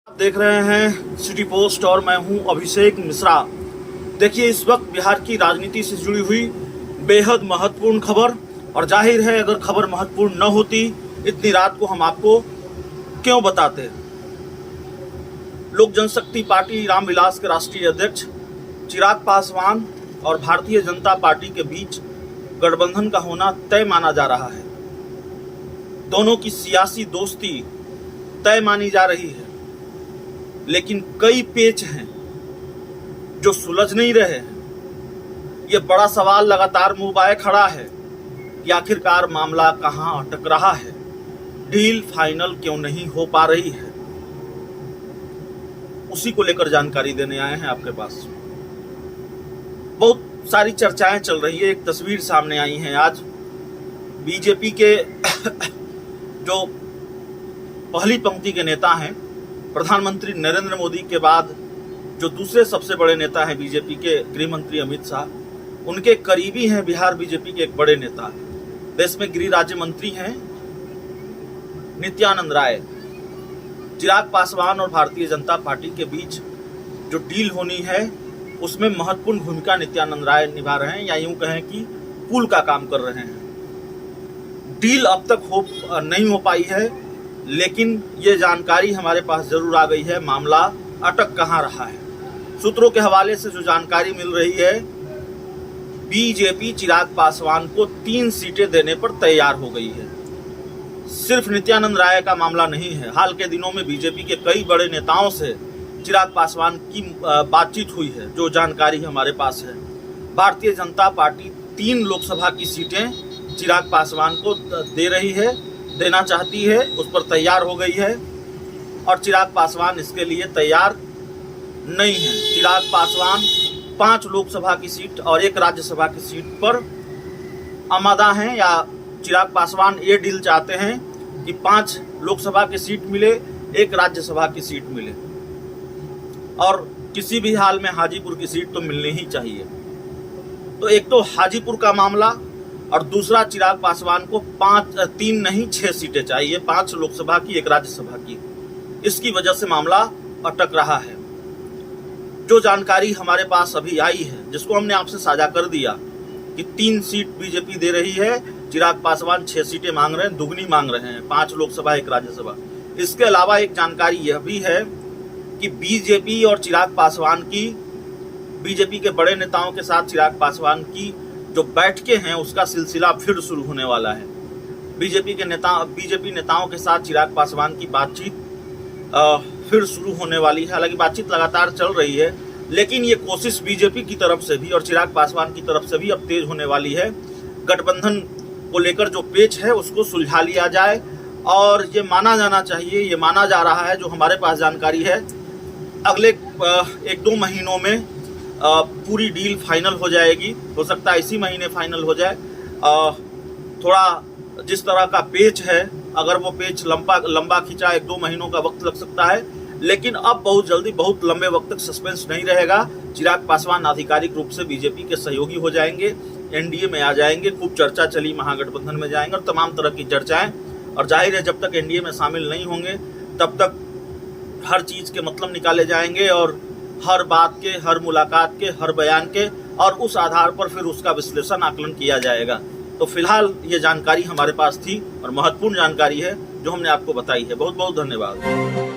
आप देख रहे हैं सिटी पोस्ट और मैं हूं अभिषेक मिश्रा। देखिए, इस वक्त बिहार की राजनीति से जुड़ी हुई बेहद महत्वपूर्ण खबर, और जाहिर है अगर खबर महत्वपूर्ण न होती इतनी रात को हम आपको क्यों बताते। लोक जनशक्ति पार्टी रामविलास के राष्ट्रीय अध्यक्ष चिराग पासवान और भारतीय जनता पार्टी के बीच गठबंधन का होना तय माना जा रहा है। दोनों की सियासी दोस्ती तय मानी जा रही है, लेकिन कई पेच हैं जो सुलझ नहीं रहे हैं। यह बड़ा सवाल लगातार मुंह बाए खड़ा है कि आखिरकार मामला कहां अटक रहा है, डील फाइनल क्यों नहीं हो पा रही है। उसी को लेकर जानकारी देने आए हैं आपके पास। बहुत सारी चर्चाएं चल रही है। एक तस्वीर सामने आई है आज बीजेपी के जो पहली पंक्ति के नेता हैं, प्रधानमंत्री नरेंद्र मोदी के बाद जो दूसरे सबसे बड़े नेता हैं बीजेपी के, गृह मंत्री अमित शाह, उनके करीबी हैं बिहार बीजेपी के एक बड़े नेता, देश में गृह राज्य मंत्री हैं नित्यानंद राय। चिराग पासवान और भारतीय जनता पार्टी के बीच जो डील होनी है उसमें महत्वपूर्ण भूमिका नित्यानंद राय निभा रहे हैं, या यूं कहें कि पुल का काम कर रहे हैं। डील अब तक नहीं हो पाई है, लेकिन ये जानकारी हमारे पास जरूर आ गई है मामला अटक कहां रहा है। सूत्रों के हवाले से जो जानकारी मिल रही है, बीजेपी चिराग पासवान को 3 सीटें देने पर तैयार हो गई है। सिर्फ नित्यानंद राय का मामला नहीं है। हाल के दिनों में बीजेपी के कई बड़े नेताओं से चिराग पासवान की बातचीत हुई है, जो जानकारी हमारे पास है। भारतीय जनता पार्टी 3 लोकसभा की सीटें चिराग पासवान को दे रही है, देना चाहती है, उस पर तैयार हो गई है, और चिराग पासवान इसके लिए तैयार नहीं है। चिराग पासवान 5 लोकसभा की सीट और 1 राज्यसभा की सीट पर आमादा हैं, या चिराग पासवान ये डील चाहते हैं कि 5 लोकसभा की सीट मिले, 1 राज्यसभा की सीट मिले, और किसी भी हाल में हाजीपुर की सीट तो मिलनी ही चाहिए। तो एक तो हाजीपुर का मामला, और दूसरा चिराग पासवान को 3 नहीं 6 सीटें चाहिए, 5 लोकसभा की, 1 राज्यसभा की। इसकी वजह से मामला अटक रहा है। जो जानकारी हमारे पास अभी आई है, जिसको हमने आपसे साझा कर दिया कि 3 सीट बीजेपी दे रही है, चिराग पासवान 6 सीटें मांग रहे हैं, दुगनी मांग रहे हैं, 5 लोकसभा 1 राज्यसभा। इसके अलावा एक जानकारी यह भी है कि बीजेपी और चिराग पासवान की, बीजेपी के बड़े नेताओं के साथ चिराग पासवान की जो बैठकें हैं उसका सिलसिला फिर शुरू होने वाला है। बीजेपी नेताओं के साथ चिराग पासवान की बातचीत फिर शुरू होने वाली है। हालांकि बातचीत लगातार चल रही है, लेकिन ये कोशिश बीजेपी की तरफ से भी और चिराग पासवान की तरफ से भी अब तेज होने वाली है। गठबंधन को लेकर जो पेच है उसको सुलझा लिया जाए, और ये माना जाना चाहिए, ये माना जा रहा है, जो हमारे पास जानकारी है, अगले 1-2 महीनों में पूरी डील फाइनल हो जाएगी। हो सकता है इसी महीने फाइनल हो जाए। थोड़ा जिस तरह का पेच है, अगर वो पेच लंबा खिंचा 1-2 महीनों का वक्त लग सकता है, लेकिन अब बहुत जल्दी, बहुत लंबे वक्त तक सस्पेंस नहीं रहेगा। चिराग पासवान आधिकारिक रूप से बीजेपी के सहयोगी हो जाएंगे, एनडीए में आ जाएंगे, खूब चर्चा चली, महागठबंधन में जाएंगे, और तमाम तरह की चर्चाएं। और जाहिर है जब तक एनडीए में शामिल नहीं होंगे तब तक हर चीज के मतलब निकाले जाएंगे, और हर बात के, हर मुलाकात के, हर बयान के, और उस आधार पर फिर उसका विश्लेषण, आकलन किया जाएगा। तो फिलहाल ये जानकारी हमारे पास थी और महत्वपूर्ण जानकारी है जो हमने आपको बताई है। बहुत बहुत धन्यवाद।